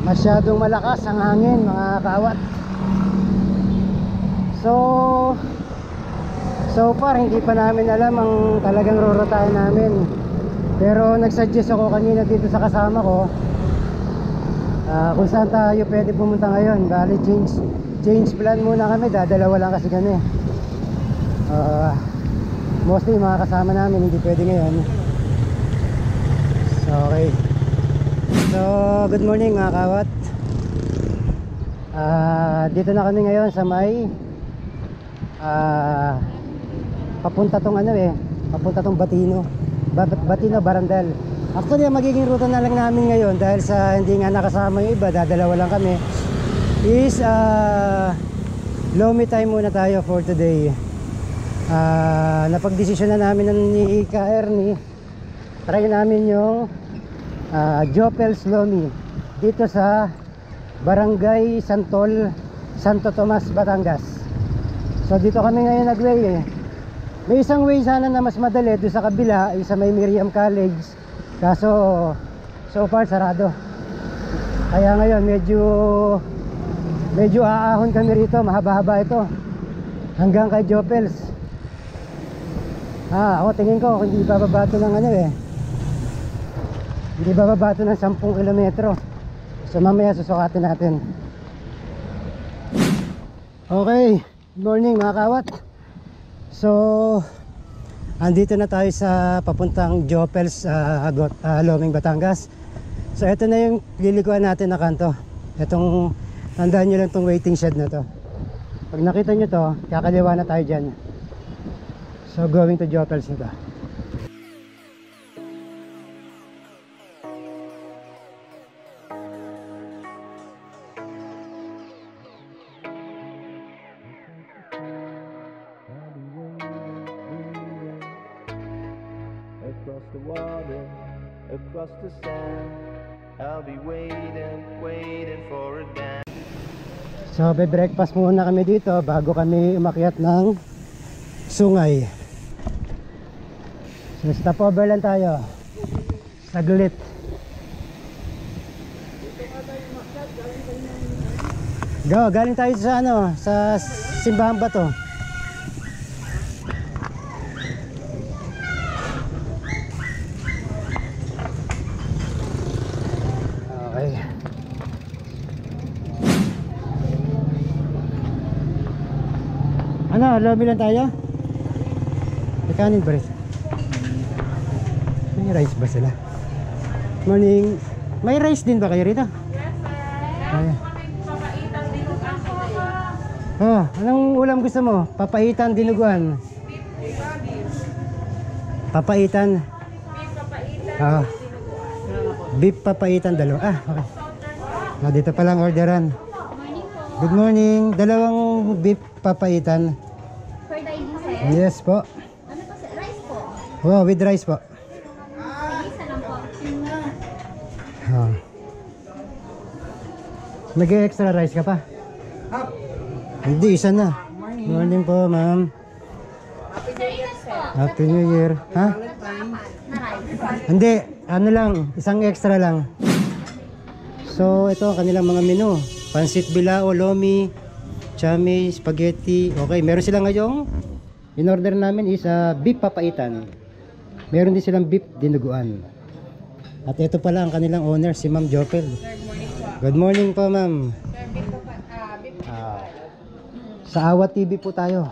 Masyadong malakas ang hangin mga kawat. So far hindi pa namin alam ang talagang rorotahin namin. Pero nagsuggest ako kanina dito sa kasama ko kung saan tayo pwede pumunta ngayon. Bali change plan muna kami, dadalawa lang kasi kami. Mostly mga kasama namin hindi pwede ngayon. So okay. So good morning mga kawat. Dito na kami ngayon sa may papunta tong Batino Barandal. Actually magiging ruta na lang namin ngayon dahil sa hindi nga nakasama yung iba, dadalawa lang kami, is Lomi time muna tayo for today. Napagdesisyon na namin ni Ika Ernie, try namin yung Jopels Lomi dito sa Barangay Santol, Santo Tomas, Batangas. So dito kami ngayon nag-way May isang way sana na mas madali doon sa kabila, sa may Miriam College. Kaso so far sarado. Kaya ngayon medyo aahon kami rito, mahaba-haba ito hanggang kay Jopels. Ako tingin ko hindi bababato ng hindi bababato ng 10 kilometro. So mamaya susukatin natin. Okay, good morning mga kawat. So andito na tayo sa papuntang Jopels, Loming, Batangas. So ito na yung lilikuan natin na kanto. Itong, tandaan nyo lang itong waiting shed na to. Pag nakita nyo to, kakaliwa na tayo dyan. So going to Jopels na to. Across the water, across the sand, I'll be waiting for a dance. So be-breakfast muna kami dito bago kami umakyat ng sungay. So stopover lang tayo saglit. Galing tayo sa sa simbahan ba to? Lomi lang tayo? May kanin ba rin? May rice ba sila? Morning. May rice din ba kayo rito? Yes sir. Papaitan dinuguan po. Anong ulam gusto mo? Papaitan dinuguan? Papaitan? Beef papaitan. Beef papaitan dalawa. Okay. Dito pa lang orderan. Good morning. Dalawang beef papaitan. For dining, sir? Yes po. Ano po, sir? Rice po? With rice po. Isa lang po. Nag-extra rice ka pa? Hindi, isa na. Morning po, ma'am. Happy New Year. Ha? Na rice. Hindi, ano lang, isang extra lang. So, ito ang kanilang mga menu. Pansit bilao, lomi, chami, spaghetti. Okay, meron sila ngayong in-order namin is beef papaitan. Meron din silang beef dinuguan. At ito pala ang kanilang owner, si Ma'am Jopel. Good morning po, ma'am. Sa Awat TV po tayo.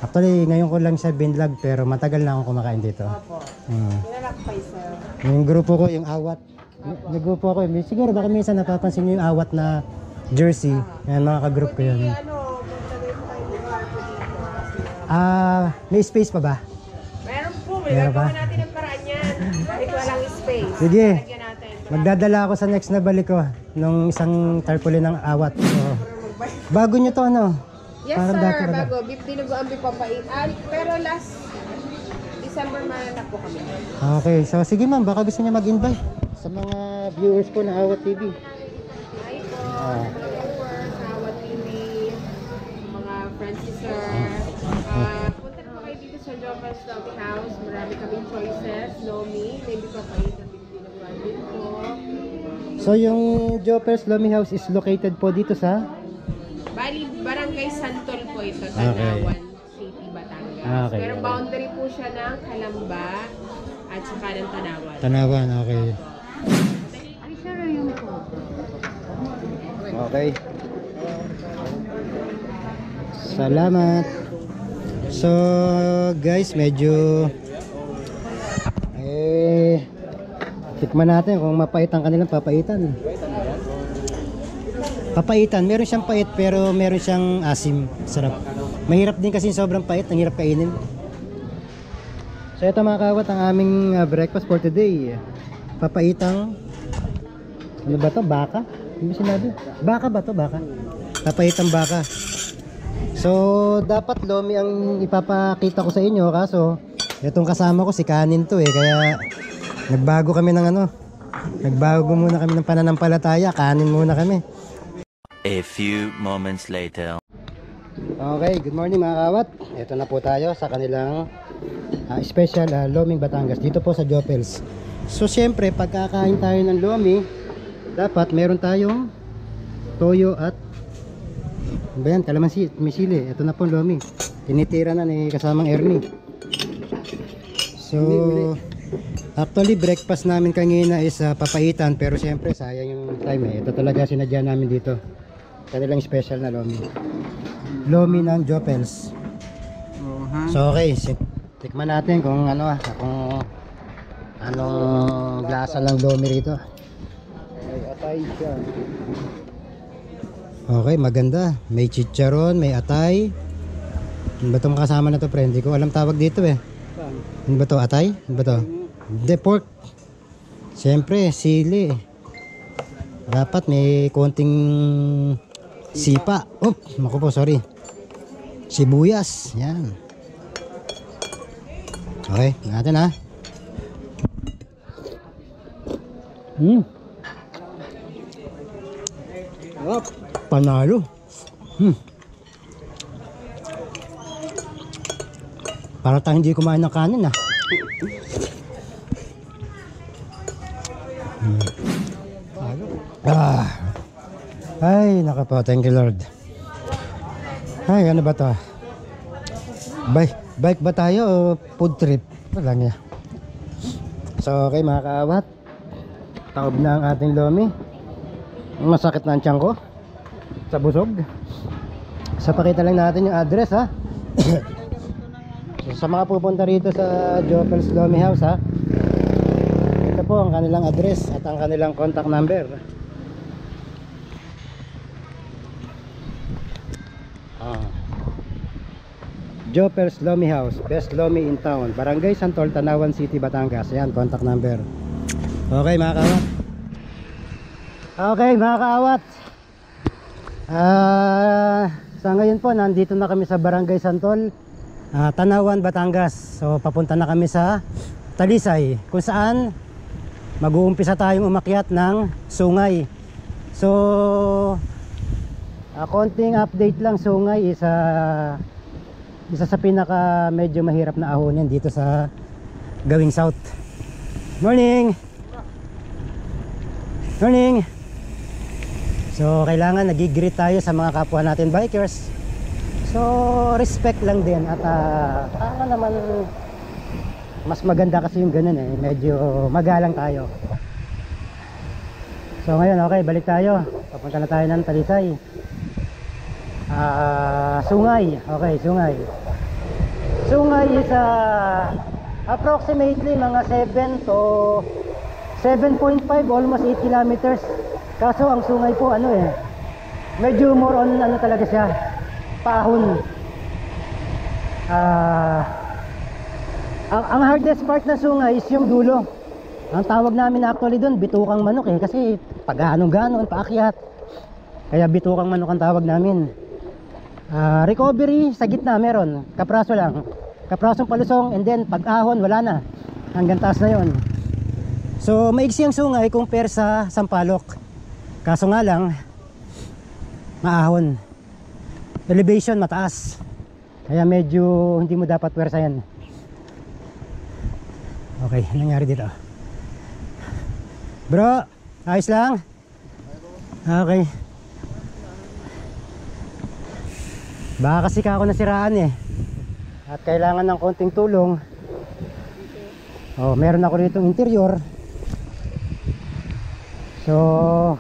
Actually, ngayon ko lang siya binlog pero matagal na akong kumakain dito. Yung grupo ko, yung Awat. Nag-grupo ako. Siguro baka minsan napapansin nyo yung Awat na jersey. Yan, mga ka-group ko yun. May space pa ba? Meron po, Meron ba? gagawa natin ang paraan yan. Kahit walang space. Sige. Lagyan natin. Magdadala ako sa next na balik ko nung isang tarpaulin ng Awat. So, bago nyo to, ano? Yes Parang sir, dati ba? bago. Beef dinuguan, beef papaitan. Pero last December mananap po kami. Okay, so sige ma'am, baka gusto niya mag-invite sa mga viewers po ng Awat TV. Hi po, mga viewers, Awat TV, mga friends ni sir. Punta na po kayo dito sa Jopels Lomi House. Marami kaming choices. Lomi, maybe papaitan, beef dinuguan din po. So yung Jopels Lomi House is located po dito sa Bali, Barangay Santol po ito, Tanawan City, Batangas. Okay. Pero boundary po siya ng Calamba at saka ng Tanawan. Tanawan. Okay. Ay, sure yung po. Okay. Salamat. So guys, medyo tikman natin kung mapait ang kanilang papaitan. Papaitan, meron siyang pait pero meron siyang asim. Sarap. Mahirap din kasi sobrang pait, ang hirap kainin. So ito mga kawat ang aming breakfast for today. Papaitang ano ba to? Baka? Ano ba sinabi? Baka ba to? Baka? Papaitang baka. So dapat lomi ang ipapakita ko sa inyo, kaso itong kasama ko si Kanin to kaya nagbago kami ng nagbago muna kami ng pananampalataya. Kanin muna kami. A few moments later. Okay, good morning mga kawat. Ito na po tayo sa kanilang special Loming Batangas dito po sa Jopels. So siyempre pagkakain tayo ng lomi, dapat meron tayong toyo at ano ba yan? Kalamansi, misili. Ito na po lomi. Tinitira na ni kasamang Ernie. So actually breakfast namin kanina is papaitan, pero siyempre sayang yung time Ito talaga sinadya namin dito. Kanilang special na lomi. Lomi ng Jopels. So okay, tikman natin kung kung anong lasa ng lomi rito. May atay siya. Okay, maganda. May chicharon, may atay. Ano ba itong kasama na to, friend? Hindi ko alam tawag dito Ano ba to? Atay? Ano ba to? Hindi, pork. Siyempre, sili. Dapat may konting sipa. Oh, naku po, sorry. Sibuyas. Yan. Okay, natin Panalo. Para tayong hindi kumain ng kanin Ay, nakapo. Thank you Lord. Ay, ano ba to? Bike ba tayo o food trip? Wala niya. So, okay mga kaawat. Taob na ang ating lomi. Masakit na ang tiyan ko sa busog. So, pakita lang natin yung address So, sa mga pupunta rito sa Jopels Lomi House ito po ang kanilang address at ang kanilang contact number. Jopels Lomi House, best lomi in town, Barangay Santol, Tanawan City, Batangas. Ayan, contact number. Okay mga kaawat. Okay mga kaawat, sa ngayon po nandito na kami sa Barangay Santol, Tanawan, Batangas. So papunta na kami sa Talisay, kung saan mag-uumpisa tayong umakyat ng Sungay. So konting update lang. Sungay is isa sa pinaka medyo mahirap na ahonin dito sa Gawing South. Morning! Morning! So kailangan nagigreet tayo sa mga kapwa natin bikers. So respect lang din at naman mas maganda kasi yung ganun medyo magalang tayo. So ngayon okay, balik tayo. Papunta na tayo ng Talisay. Sungay. Okay, Sungay. Sungay is approximately mga 7 to 7.5, almost 8 kilometers. Kaso ang Sungay po medyo more on talaga siya, paahon. Ang hardest part na Sungay is yung dulo. Ang tawag namin actually doon bitukang manok kasi pag ganon paakyat. Kaya bitukang manok ang tawag namin. Recovery sa gitna meron, kapraso lang, kaprasong palusong, and then pag-ahon wala na, hanggang taas na yon. So maiksi ang Sungay compare sa Sampaloc, kaso nga lang maahon, elevation mataas, kaya medyo hindi mo dapat pwersayan. Okay, anong nangyari dito bro? Ayos lang? Okay. Baka kasi ako nasiraan eh. At kailangan ng konting tulong. Oh, meron ako rito interior. So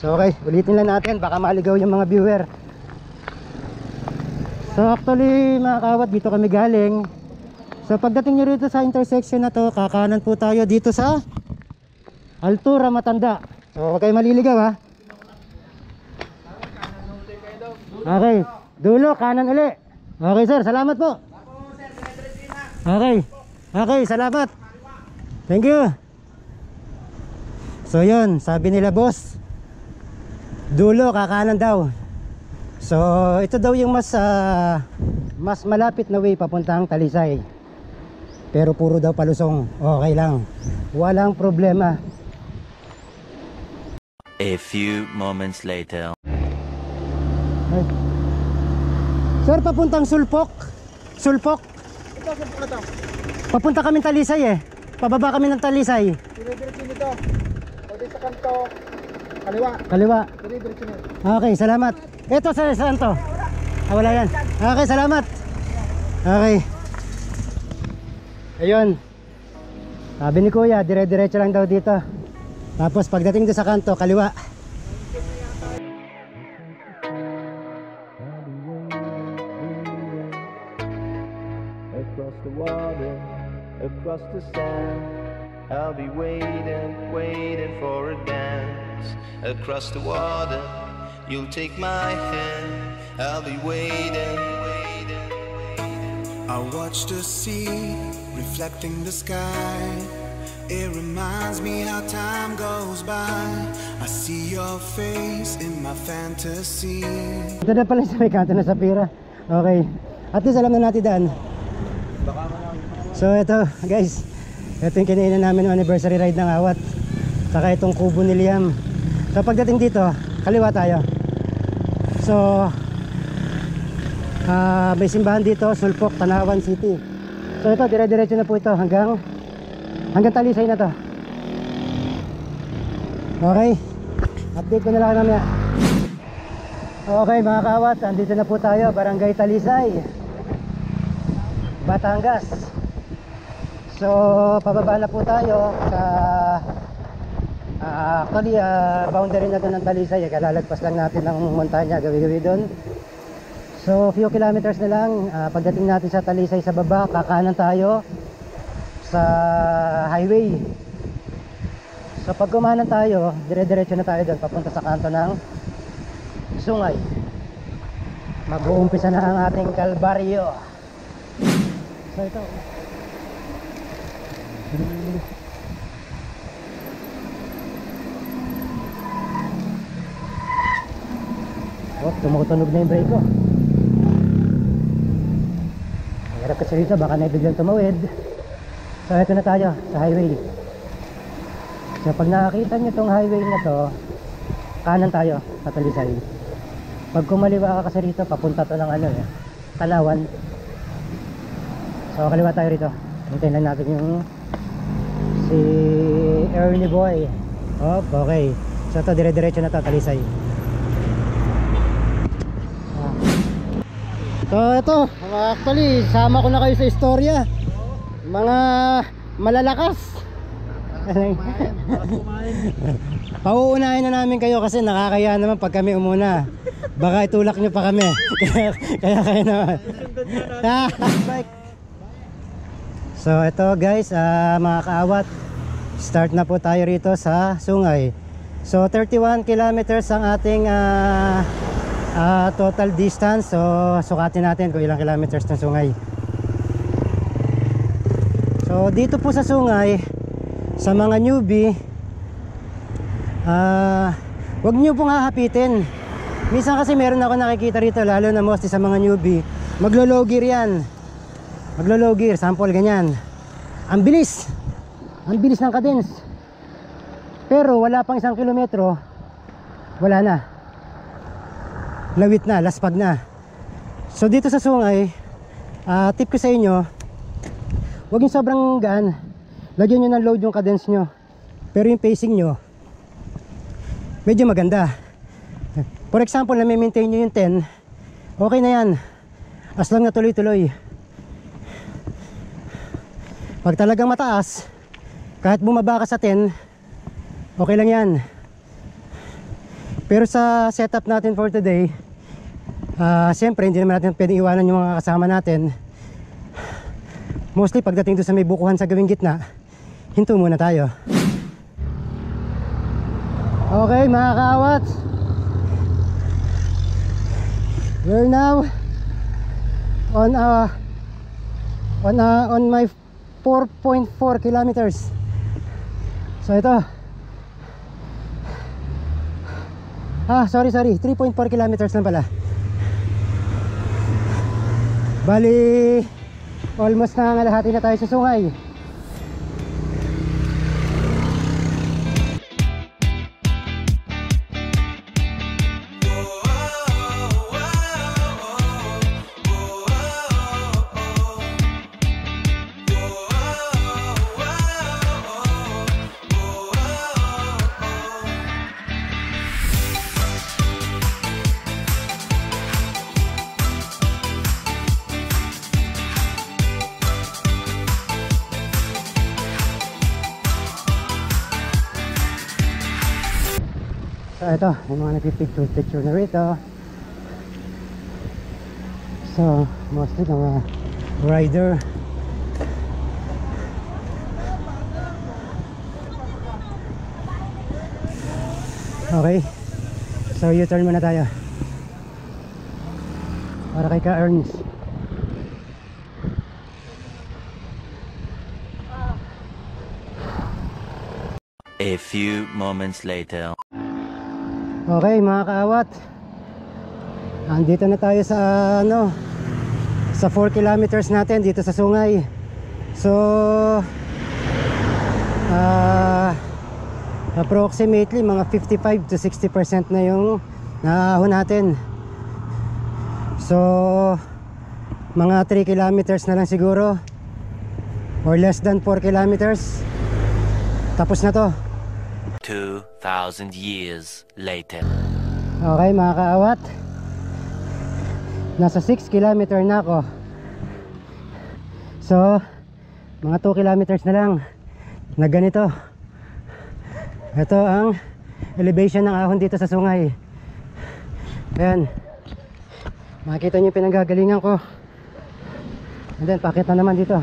okay, ulitin lang natin, baka maligaw yung mga viewer. So actually mga kawat, dito kami galing. So pagdating nyo rito sa intersection na to, kakanan po tayo dito sa Altura Matanda. So huwag kayo maliligaw ha. Okay, dulo, kanan uli. Okay sir, salamat po. Okay, okay, salamat. Thank you. So yun, sabi nila boss, dulo, kakanan daw. So ito daw yung mas malapit na way papuntang Talisay. Pero puro daw palusong. Okay lang, walang problema. A few moments later. Ay. Sir, papuntang Sulpok. Sulpok. Ito, saan po na to? Papunta kami Talisay eh. Pababa kami ng Talisay. Dire-diretso nito. Pwede sa kanto. Kaliwa. Kaliwa. Dire-diretso nito. Okay, salamat. Ito sa saan to? Ah, wala yan. Okay, salamat. Okay. Ayun. Sabi ni Kuya, dire-diretso lang daw dito. Tapos pagdating doon sa kanto, kaliwa. Across the water, across the sand, I'll be waiting, waiting for a dance. Across the water, you'll take my hand, I'll be waiting, waiting, waiting. I watch the sea reflecting the sky. It reminds me how time goes by. I see your face in my fantasy. Ito na pala sa may kanto na Sapira. Okay. At least alam na natin daan. So ito guys, ito yung kinainan namin ng anniversary ride ng Awat. Saka itong kubo ni Liam. So pagdating dito, kaliwa tayo. So may simbahan dito, Sulpok, Tanawan City. So ito, dire-diretso na po ito hanggang Talisay na to. Okay, update ko na lang mamaya. Okay mga kaawat, andito na po tayo, Barangay Talisay, Batangas. So pababa na po tayo sa actually boundary na to ng Talisay. Kalalagpas lang natin ng montanya, gawi-gawi doon. So few kilometers na lang, pagdating natin sa Talisay sa baba, kakanan tayo sa highway. So pag kumanan tayo, dire-diretso na tayo doon papunta sa kanto ng Sungay. Mag-uumpisa na ang ating kalbaryo. So ito, oh, tumutunog na yung brake ko. Hirap kasi rito, baka na biglang tumawid. So ito na tayo sa highway. So pag nakakita nyo itong highway na to, kanan tayo sa Talisay. Pag kumaliwa ka kasi rito, papunta to ng Tanawan. So kaliwa tayo rito. Hintayin lang natin yung si Ernie Boy. Oh, okay. So ito, dire-diretso na to, Talisay. So ito, actually sama ko na kayo sa istorya. Mga malalakas. Pauunahin na namin kayo kasi nakakaya naman pag kami umuna. Baka itulak nyo pa kami. Kaya kayo naman. So ito guys, mga kaawat, start na po tayo rito sa Sungay. So 31 kilometers ang ating total distance. So sukatin natin kung ilang kilometers ng Sungay. So dito po sa Sungay, sa mga newbie, wag nyo pong hahapitin. Minsan kasi meron ako nakikita rito, lalo na mostly sa mga newbie, maglo-low gear yan. Maglo-low gear, sample ganyan. Ang bilis ng cadence. Pero wala pang 1 kilometro, wala na. Lawit na, laspag na. So dito sa Sungay, tip ko sa inyo, huwag yung sobrang gaan. Lagyan nyo ng load yung cadence nyo. Pero yung pacing nyo, medyo maganda. For example, na maintain nyo yung 10, okay na yan, as long na tuloy-tuloy. Pag talagang mataas, kahit bumaba ka sa 10, okay lang yan. Pero sa setup natin for today, siyempre hindi naman natin pwedeng iwanan yung mga kasama natin. Mostly pagdating doon sa may bukuhan sa gawing gitna, hinto muna tayo. Okay mga kaawat, we're now on my 4.4 kilometers. So ito, sorry 3.4 kilometers lang pala. Bali almost nangangalahati na tayo sa Sungay. So ito, yung mga nagpipicture na rito. So mostly mga rider. Okay, so U-turn muna tayo para kay Ka-Ernst. A few moments later. Okay mga kaawat, andito na tayo sa sa 4 kilometers natin dito sa Sungay. So approximately mga 55 to 60% na yung naahon natin. So mga 3 kilometers na lang siguro, or less than 4 kilometers, tapos na to. 2,000 years later. Okay mga kaawat, nasa 6 kilometer na ako. So mga 2 kilometers na lang na ganito. Ito ang elevation ng ahon dito sa Sungay. Ayan, makikita nyo yung pinanggagalingan ko. And then pakit na naman dito.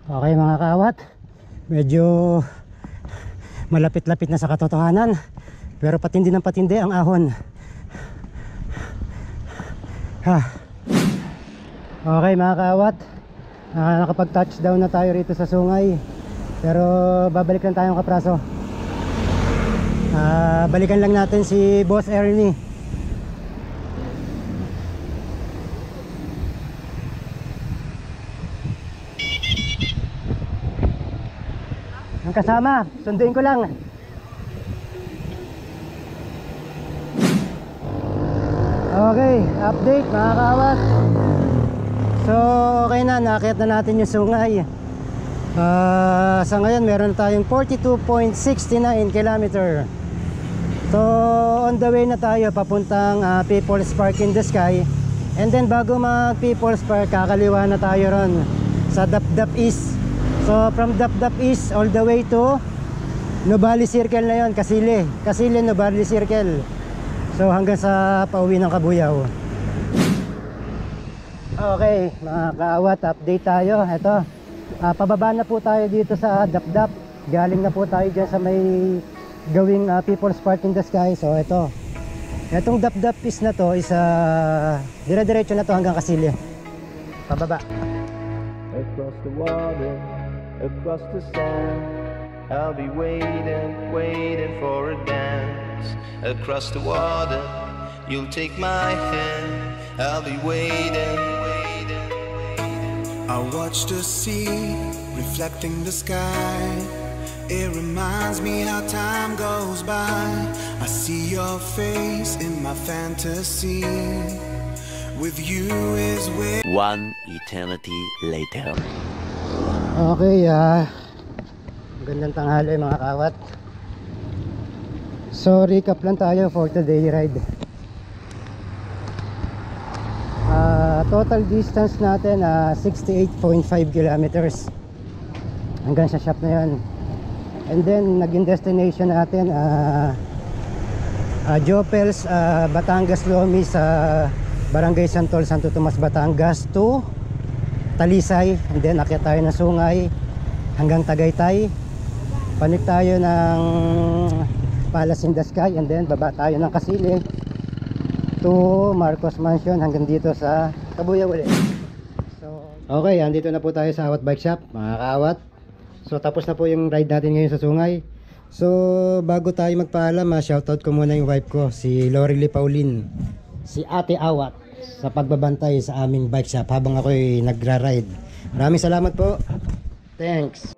Okay mga kaawat, medyo malapit-lapit na sa katotohanan, pero patindi ng patindi ang ahon. Okay mga kaawat, nakapag-touchdown na tayo rito sa Sungay, pero babalik lang tayong Kapraso. Balikan lang natin si Boss Ernie. Ang kasama, sunduin ko lang. Okay, update mga kaawat. So okay na, nakakit na natin yung Sungay. Sa ngayon meron tayong 42.69 kilometer. So on the way na tayo papuntang People's Park in the Sky. And then bago mag People's Park, kakaliwa na tayo ron sa Dapdap East. So from Dapdap East all the way to Nubali Circle na yon, Kasili Nubali Circle. So hanggang sa pauwi ng Kabuyaw. Okay mga kaawat, update tayo. Ito, pababa na po tayo dito sa Dapdap. Galing na po tayo dyan sa may gawing People's Park in the Sky. So ito, itong Dapdap East na to is dire-diretso na to hanggang Kasili. Pababa. Across the water, across the sand, I'll be waiting, waiting for a dance. Across the water, you'll take my hand, I'll be waiting, waiting, waiting. I watch the sea reflecting the sky. It reminds me how time goes by. I see your face in my fantasy. With you is where One eternity later. Okay, magandang tanghali mga kaawat. So recap lang tayo for today ride. Total distance natin 68.5 kilometers hanggang sa shop na yan. And then naging destination natin Jopels, Batangas Lomi sa Barangay Santol, Santo Tomas, Batangas to Talisay. And then akyat tayo ng Sungay hanggang Tagaytay. Panik tayo ng Palace in the Sky. And then baba tayo ng Kasili to Marcos Mansion hanggang dito sa Kabuyaw ulit. So, okay, andito na po tayo sa Awat Bike Shop, mga kaawat. So tapos na po yung ride natin ngayon sa Sungay. So bago tayo magpaalam, shoutout ko muna yung wife ko, si Lorely Pauline, si Ate Awat, sa pagbabantay sa aming bike shop habang ako'y nagra-ride. Maraming salamat po. Thanks.